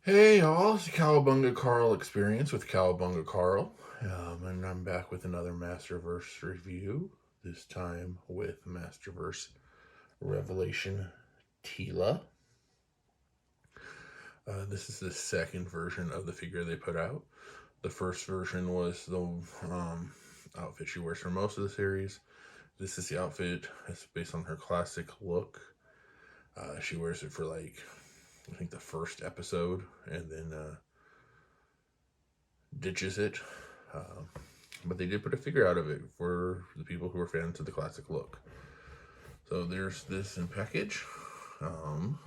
Hey y'all, it's the Cowabunga Carl experience with Cowabunga Carl. And I'm back with another Masterverse review, this time with Masterverse Revelation Teela. This is the second version of the figure they put out. The first version was the outfit she wears for most of the series. This is the outfit. It's based on her classic look. She wears it for I think the first episode, and then ditches it. But they did put a figure out of it for the people who are fans of the classic look. So there's this in package. I'm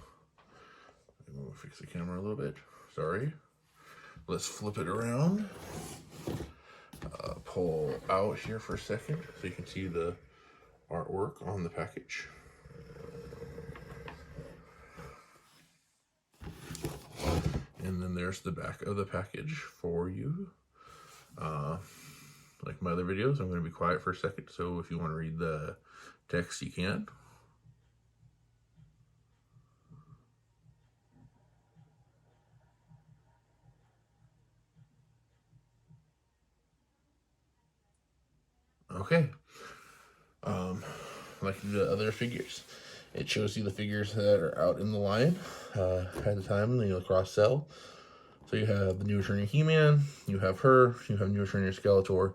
going to fix the camera a little bit. Sorry. Let's flip it around. Pull out here for a second so you can see the artwork on the package. And then there's the back of the package for you. Like my other videos, I'm going to be quiet for a second, so if you want to read the text, you can. Okay. Like the other figures, it shows you the figures that are out in the line at the time, the cross sell. So you have the New Returning He-Man, you have her, you have New Returning Skeletor,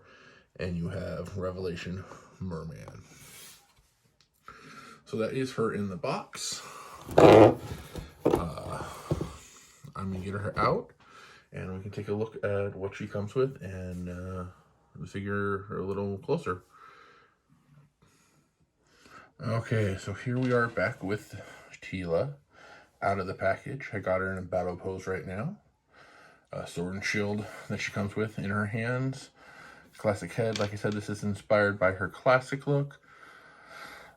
and you have Revelation Merman. So that is her in the box. I'm gonna get her out, and we can take a look at what she comes with and the figure a little closer. Okay, so here we are back with Teela out of the package. I got her in a battle pose right now. Sword and shield that she comes with in her hands. Classic head. Like I said, this is inspired by her classic look.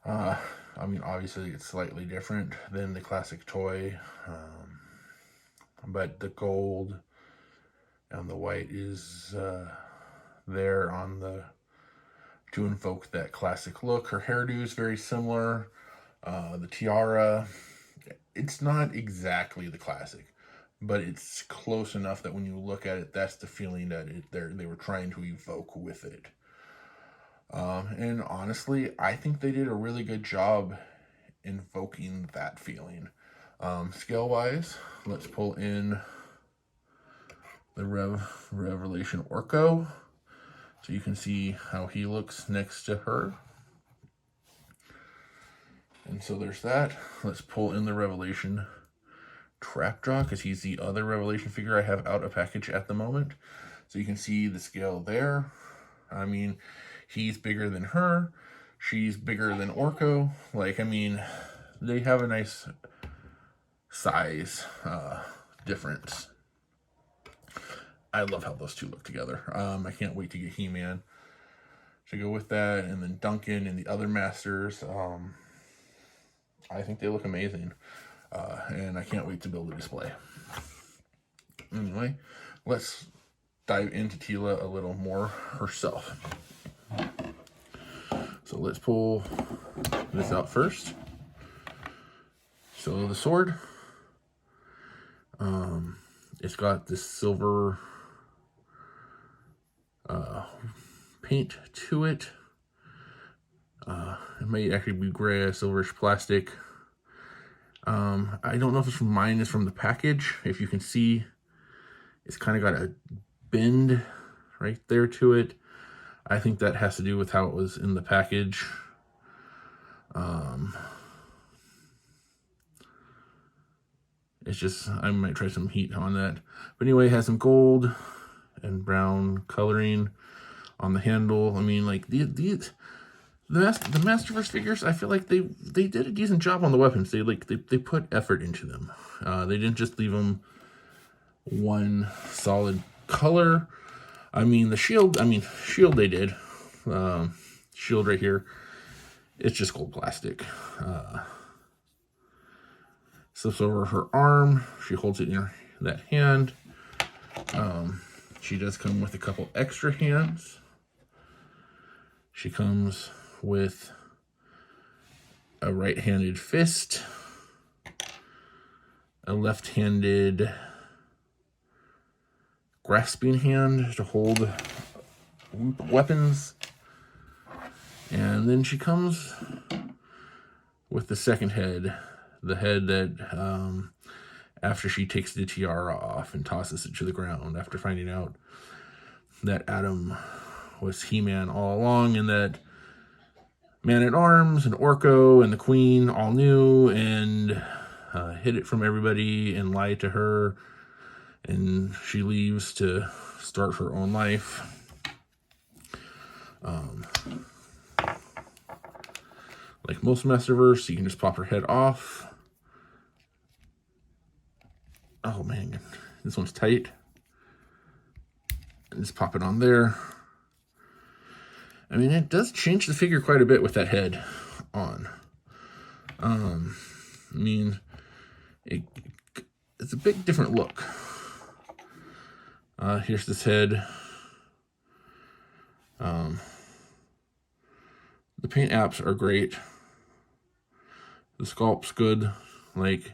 I mean, obviously it's slightly different than the classic toy. But the gold and the white is there on the to invoke that classic look. Her hairdo is very similar. The tiara, it's not exactly the classic, but it's close enough that when you look at it, that's the feeling that they were trying to evoke with it. And honestly, I think they did a really good job invoking that feeling. Scale-wise, let's pull in the Revelation Orko, so you can see how he looks next to her. And so there's that. Let's pull in the Revelation Trapjaw, because he's the other Revelation figure I have out of package at the moment. So you can see the scale there. I mean, he's bigger than her. She's bigger than Orko. I mean, they have a nice size difference. I love how those two look together. I can't wait to get He-Man to go with that, and then Duncan and the other Masters. I think they look amazing, and I can't wait to build a display. Anyway, let's dive into Teela a little more herself. So let's pull this out first. So the sword, it's got this silver paint to it. It may actually be gray, silverish plastic. I don't know if it's from mine, is from the package. If you can see, it's kind of got a bend right there to it. I think that has to do with how it was in the package. It's just, I might try some heat on that. But anyway, it has some gold and brown coloring on the handle. I mean, the Masterverse figures, I feel like they did a decent job on the weapons. They put effort into them. They didn't just leave them one solid color. I mean, the shield, shield they did. Shield right here, it's just gold plastic. Slips over her arm. She holds it in that hand. She does come with a couple extra hands. She comes with a right-handed fist, a left-handed grasping hand to hold weapons. And then she comes with the second head, the head that after she takes the tiara off and tosses it to the ground after finding out that Adam was He-Man all along, and that Man-at-Arms and Orko and the Queen all knew and hid it from everybody and lied to her, and she leaves to start her own life. Like most Masterverse, you can just pop her head off. Oh man, this one's tight. And just pop it on there. I mean, it does change the figure quite a bit with that head on. I mean, it's a big different look. Here's this head. The paint apps are great. The sculpt's good. Like,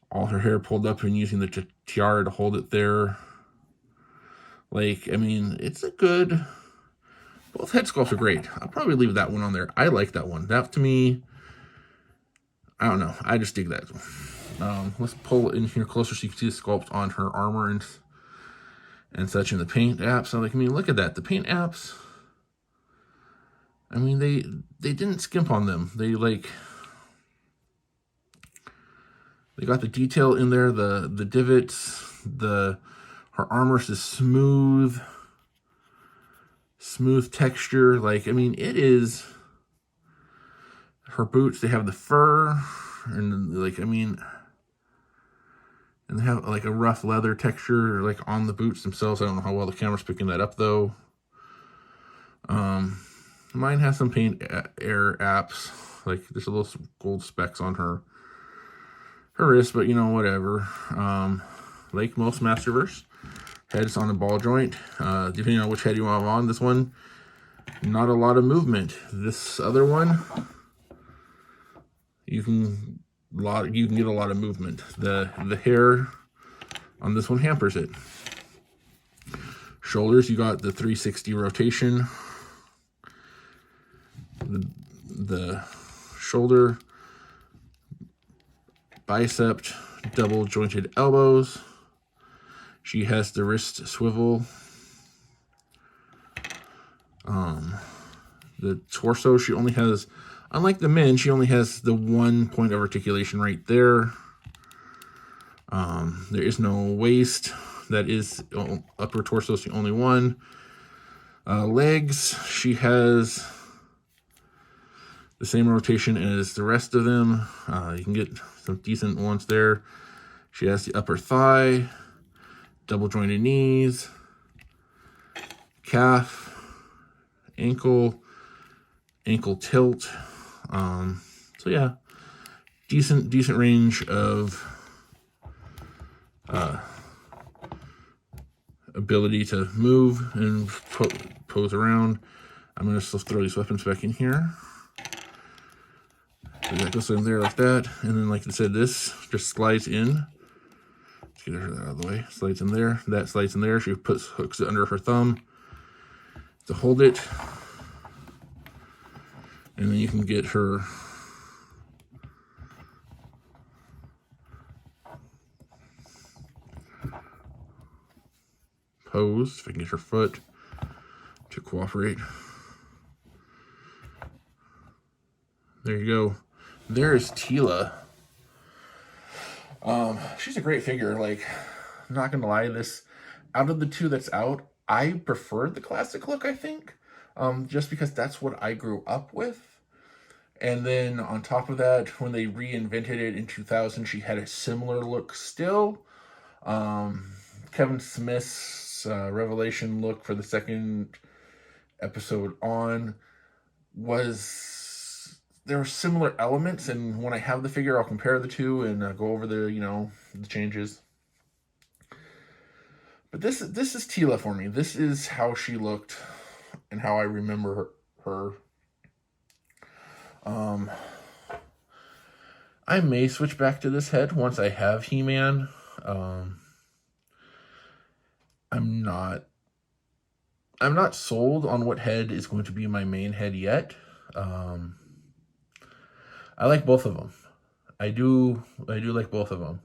all her hair pulled up and using the tiara to hold it there. Like, I mean, it's a good... Both head sculpts are great. I'll probably leave that one on there. I like that one. That, to me, I don't know. I just dig that. Let's pull it in here closer so you can see the sculpt on her armor and such in the paint apps. So, like, I mean, look at that. The paint apps, I mean, they didn't skimp on them. They got the detail in there, the divots, her armor's is smooth texture. Like, I mean, it is, her boots, they have the fur, and like, I mean, and they have like a rough leather texture like on the boots themselves. I don't know how well the camera's picking that up though. Mine has some paint air apps, like there's a little gold specks on her wrist, but you know, whatever. Like most Masterverse, head's on a ball joint. Depending on which head you want on, this one, not a lot of movement. This other one, you can get a lot of movement. The hair on this one hampers it. Shoulders, you got the 360 rotation. The shoulder, bicep, double jointed elbows. She has the wrist swivel. The torso, she only has, unlike the men, she only has the 1 point of articulation right there. There is no waist. That is upper torso, is the only one. Legs, she has the same rotation as the rest of them. You can get some decent ones there. She has the upper thigh, double jointed knees, calf, ankle tilt. So yeah, decent range of ability to move and pose around. I'm gonna still throw these weapons back in here. So that goes in there like that, and then like I said, this just slides in. Let's get her out of the way. Slides in there. That slides in there. She hooks it under her thumb to hold it, and then you can get her posed. If I can get her foot to cooperate. There you go. There's Teela. She's a great figure. Like, I'm not gonna lie, this, out of the two that's out, I preferred the classic look, I think. Just because that's what I grew up with. And then on top of that, when they reinvented it in 2000, she had a similar look still. Kevin Smith's Revelation look for the second episode on was, there were similar elements, and when I have the figure, I'll compare the two and go over the, you know, the changes. But this is Teela for me. This is how she looked and how I remember her. I may switch back to this head once I have He-Man. not sold on what head is going to be my main head yet. I like both of them. I do like both of them.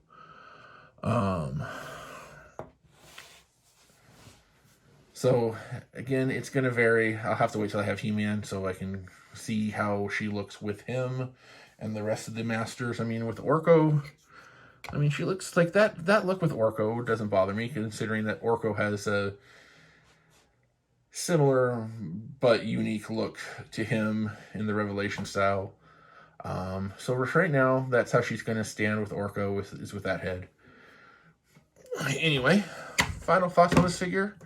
So again, it's gonna vary. I'll have to wait till I have He-Man so I can see how she looks with him and the rest of the Masters. I mean, with Orko, I mean, she looks like that. That look with Orko doesn't bother me, considering that Orko has a similar but unique look to him in the Revelation style. So right now, that's how she's going to stand with Orko, is with that head. Anyway, final thoughts on this figure.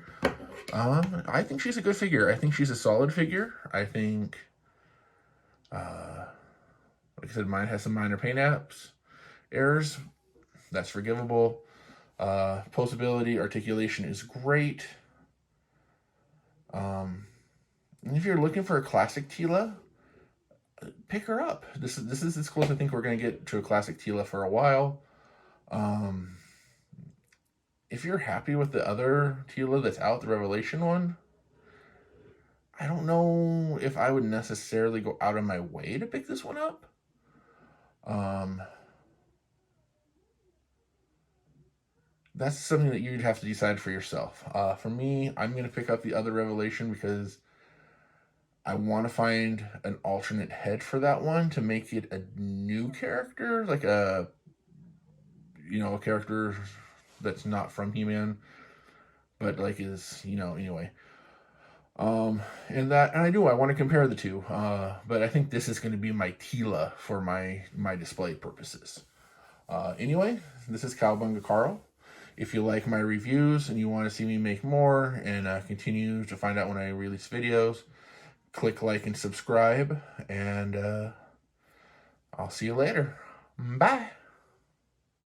I think she's a good figure. I think she's a solid figure. I think, like I said, mine has some minor paint errors. That's forgivable. Posability, articulation is great. And if you're looking for a classic Teela, pick her up. This is as close I think we're going to get to a classic Teela for a while. If you're happy with the other Teela that's out, the Revelation one, I don't know if I would necessarily go out of my way to pick this one up. That's something that you'd have to decide for yourself. For me, I'm going to pick up the other Revelation because I want to find an alternate head for that one to make it a new character, like a character that's not from He-Man, but like is, anyway. And I want to compare the two, but I think this is going to be my Teela for my display purposes. Anyway, this is Cowabunga Carl. If you like my reviews and you want to see me make more and continue to find out when I release videos, click like and subscribe, and I'll see you later. Bye.